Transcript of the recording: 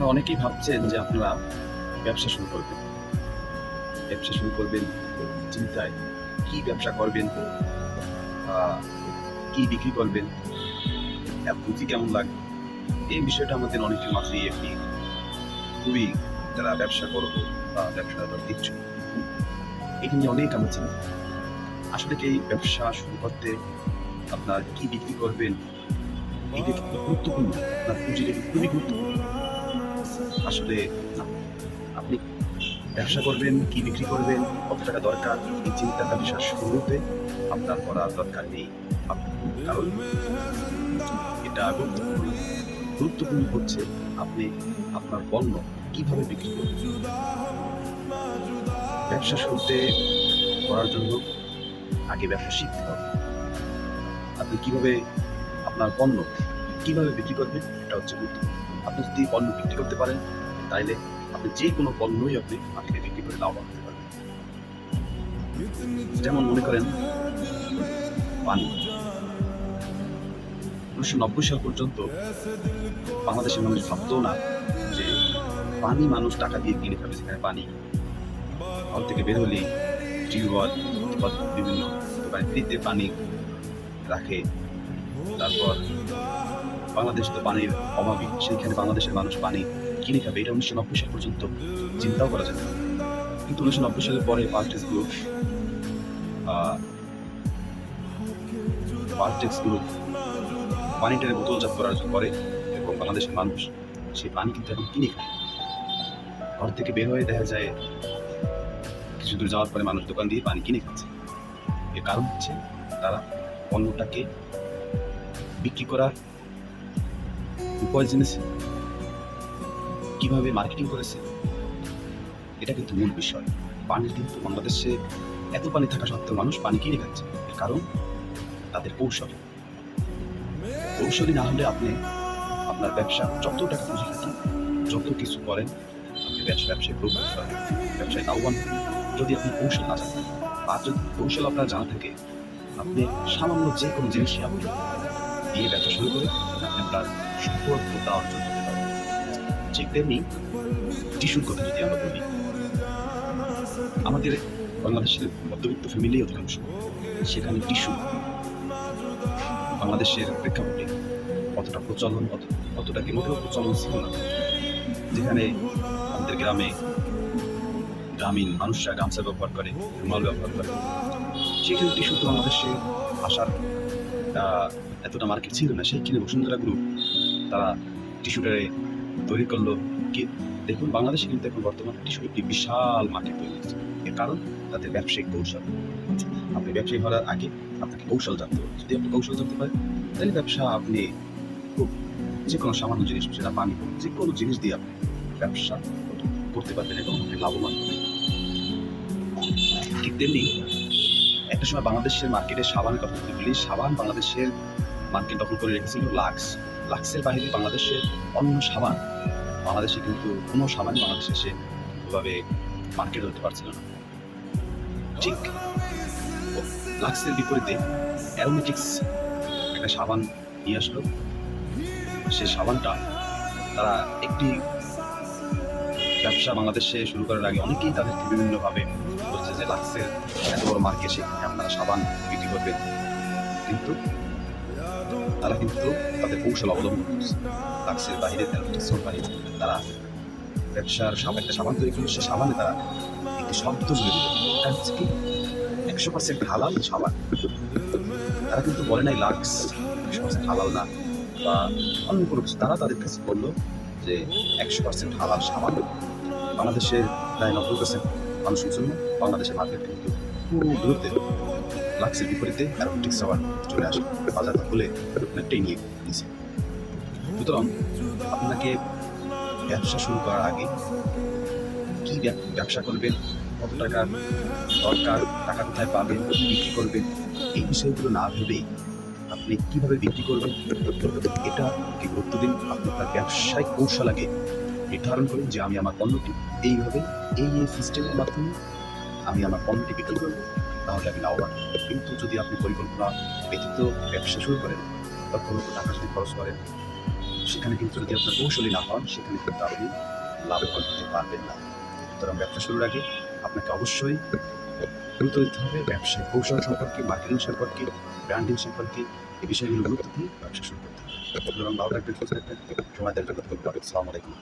আপনারা অনেকেই ভাবছেন যে আপনারা ব্যবসা শুরু করবেন। ব্যবসা শুরু করবেন চিন্তায় কি ব্যবসা করবেন, কি বিক্রি করবেন, পুঁজি কেমন লাগবে। এই বিষয়টা আমাদের অনেকের মাঝেই একটি খুবই যারা ব্যবসা করবো বা ব্যবসা ইচ্ছুক, এটা নিয়ে অনেক আমরা চিন্তা। আসলে কি এই ব্যবসা শুরু করতে আপনার কি বিক্রি করবেন এটা কিন্তু গুরুত্বপূর্ণ, আপনার পুঁজিটা কিন্তু খুবই গুরুত্বপূর্ণ। আসলে না, আপনি ব্যবসা করবেন, কি বিক্রি করবেন, কত টাকা দরকার, এই চিন্তা ব্যবসা শুরুতে আপনার করার দরকার নেই। কারণ এটা গুরুত্বপূর্ণ। গুরুত্বপূর্ণ হচ্ছে আপনি আপনার পণ্য কিভাবে বিক্রি করবেন। ব্যবসা শুরুতে করার জন্য আগে ব্যবসা শিখতে হবে। আপনি কিভাবে আপনার পণ্য কিভাবে বিক্রি করবেন এটা হচ্ছে গুরুত্বপূর্ণ। আপনি যদি পণ্য বিক্রি করতে পারেন তাহলে আপনি যে কোনো পণ্যই আপনি মার্কেটে বিক্রি করে লাভবান হতে পারবেন। যেমন মনে করেন পানি। 1990 সাল পর্যন্ত বাংলাদেশের মানুষ ভাবতো না যে পানি মানুষ টাকা দিয়ে কিনে খাবে, সেখানে পানি ঘর থেকে বের হলেই টিউবওয়েল বা বিভিন্ন দোকানে ফ্রিতে পানি রাখে। তারপর বাংলাদেশ তো পানির অভাবী, সেইখানে বাংলাদেশের মানুষ পানি কিনে খাবে, এটা 1990 সাল পর্যন্ত চিন্তাও করা যেত না। কিন্তু 1990 সালের পরে পার্টেক্স গ্রুপ পানিটাকে বোতলজাত করার পরে এবং বাংলাদেশের মানুষ সেই পানি কিন্তু এখন কিনে খায়। ঘর থেকে বের হয়ে দেখা যায় কিছু দূর যাওয়ার পরে মানুষ দোকান দিয়ে পানি কিনে খাচ্ছে। এর কারণ হচ্ছে তারা পণ্যটাকে বিক্রি করার উপায় জেনেছে, কিভাবে মার্কেটিং করেছে, এটা কিন্তু মূল বিষয়। পানির কিন্তু বাংলাদেশে এত পানি থাকা সত্ত্বেও মানুষ পানি কিনে খাচ্ছে, এর কারণ তাদের কৌশলী না হলে আপনি আপনার ব্যবসা যত টাকা পুঁজি খাটান, যত কিছু করেন, আপনি ব্যবসায় গ্রো করতে পারবেন, ব্যবসায় লাভবান হবেন যদি আপনি কৌশল না জানেন। আর যদি কৌশল আপনার জানা থাকে, আপনি সামান্য যে কোনো জিনিসই আপনি দিয়ে ব্যবসা শুরু করে আপনি আপনার সফলতা অর্জন করতে পারবেন। ঠিক তেমনি টিস্যুর কথা যদি আমরা বলি, আমাদের বাংলাদেশের মধ্যবিত্ত ফ্যামিলি অধিকাংশ, সেখানে টিস্যু বাংলাদেশের প্রেক্ষাপটে অতটা প্রচলন অতটা কি মোটেও প্রচলন ছিল না। যেখানে আমাদের গ্রামীণ মানুষরা গামছা ব্যবহার করে, রুমাল ব্যবহার করে, সেখানে টিস্যু তো বাংলাদেশে আসার এতটা মার্কেট ছিল না। সেইখানে বসুন্ধরা গ্রুপ তারা টিস্যুটারে তৈরি করলো। কি দেখুন, বাংলাদেশে কিন্তু এখন বর্তমানে টিস্যুর একটি বিশাল মার্কেট তৈরি হয়েছে। এর কারণ তাদের ব্যবসায়িক কৌশল। আপনি ব্যবসায়ী হওয়ার আগে আপনাকে কৌশল জানতে হবে। যদি আপনি কৌশল জানতে পারেন তাহলে ব্যবসা আপনি খুব যে কোনো সামান্য জিনিস, সেটা পানি হোক, যে কোনো জিনিস দিয়ে আপনি ব্যবসা করতে পারবেন এবং আপনি লাভবান হবেন। ঠিক তেমনি একটা সময় বাংলাদেশের মার্কেটে সাবানের কথা যদি বলি, সাবান বাংলাদেশের মার্কেট দখল করে রেখেছিল লাক্সের বাইরে বাংলাদেশের অন্য সাবান, বাংলাদেশে কিন্তু কোনো সাবান বাংলাদেশে এসে ওভাবে মার্কেট হতে পারছিল না। ঠিক লাক্সের বিপরীতে অ্যারোমেটিক্স একটা সাবান নিয়ে আসলো। সে সাবানটা তারা একটি ব্যবসা বাংলাদেশে শুরু করার আগে অনেকেই তাদেরকে বিভিন্নভাবে বলছে যে লাক্সের এত বড় মার্কেট, সেখানে আপনারা সাবান বিক্রি করবেন। কিন্তু তারা কিন্তু তাদের কৌশল অবলম্বন করছে। লাক্সের বাইরে কোম্পানি তারা ব্যবসার একটা সাবান তৈরি করে, সে সাবানে তারা একটি শব্দ জুড়ে দিল, এটা হচ্ছে কি 100% হালাল সাবান। তারা কিন্তু বলে নাই লাক্স 100% হালাল না বা অন্য কোনো কিছু। তারা তাদের কাছে বললো যে 100% হালাল সাবান। বাংলাদেশের প্রায় 90% মানুষের জন্য বাংলাদেশের মার্কেট কিন্তু পুরো দূরত্বে লাক্সের বিপরীতে অ্যারোমেটিক্স সাবান চলে আসে, বাজারটা খুলে অনেকটাই নিয়ে নিয়েছে। সুতরাং আপনাকে ব্যবসা শুরু করার আগে কি ব্যবসা করবেন, কত টাকার দরকার, টাকা কোথায় পাবেন, কি বিক্রি করবেন, এই বিষয়গুলো না ভেবেই আপনি কিভাবে বিক্রি করবেন এটা গুরুত্ব দিন। আপনি আপনার ব্যবসায়িক কৌশল আগে নির্ধারণ করুন যে আমি আমার পণ্যটি এইভাবে এই সিস্টেমের মাধ্যমে আমি আমার পণ্যটি বিক্রি করবো, তাহলে আমি লাভবান। কিন্তু যদি আপনি পরিকল্পনা ব্যতীত ব্যবসা শুরু করেন, লক্ষ লক্ষ টাকা যদি খরচ করেন, সেখানে কিন্তু যদি আপনার কৌশলী না হন, সেখানে কিন্তু আপনি লাভবান হতে পারবেন না। সুতরাং ব্যবসা শুরুর আগে আপনাকে অবশ্যই গুরুত্ব দিতে হবে ব্যবসায় কৌশল সম্পর্কে, মার্কেটিং সম্পর্কে, ব্র্যান্ডিং সম্পর্কে। এই বিষয়গুলো গুরুত্ব দিয়ে ব্যবসা শুরু করতে হবে। সুতরাং ভালো থাকবেন, সুস্থ থাকবেন, সময় দেওয়ার জন্য ধন্যবাদ। আসসালামু আলাইকুম।